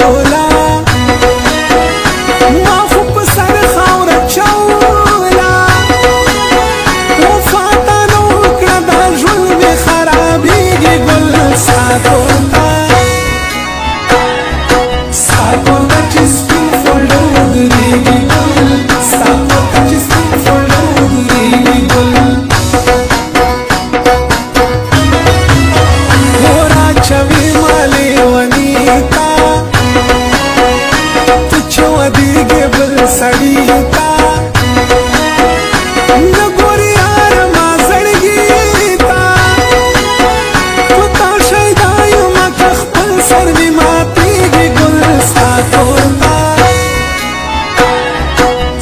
ټولا ما خو په سر خاوره چولا وفاته نو کړه دا ژوند مې خرابېږي ګل ستا کور ته ستا کور ته چې سپین فولډر ودرېږي ګل ستا کور ته چې سپین فولډر ودرېږي ګل چوي مالي ونيتا تچو دیګه بل سړی تا نګوري یار ما زړګي تا پتا شیدای ما خپل سر می ماتيږي ګل ستا کور تا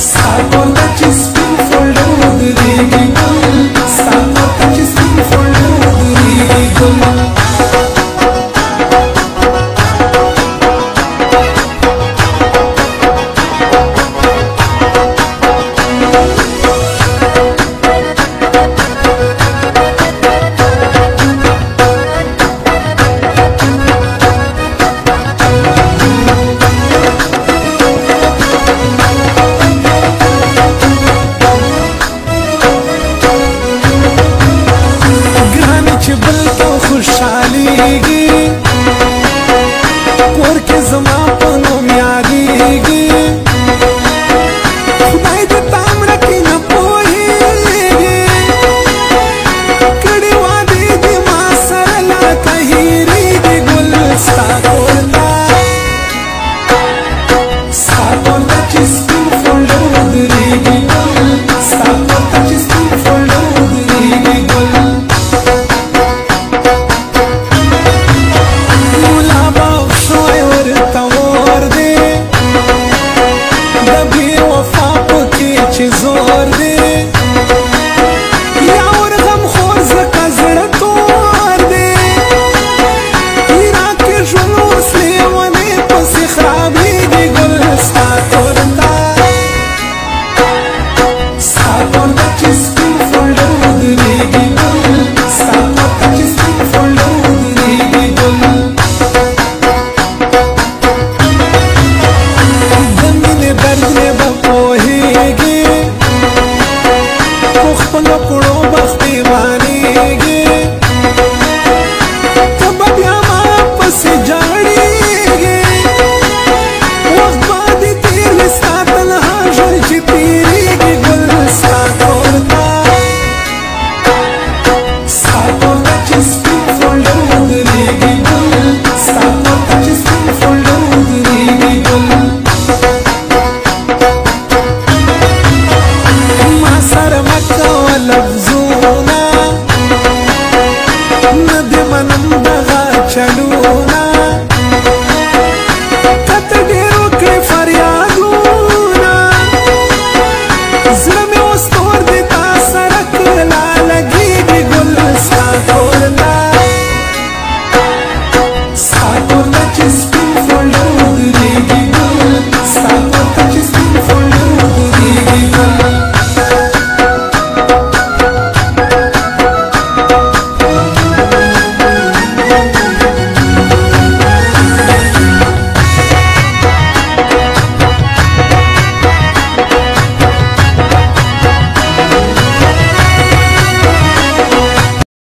ستا کور ته چې سپین فولډر ودرېږي ګل ستا کور ته چې سپین فولډر ودرېږي ګل خوشحالیږي کور کې زما په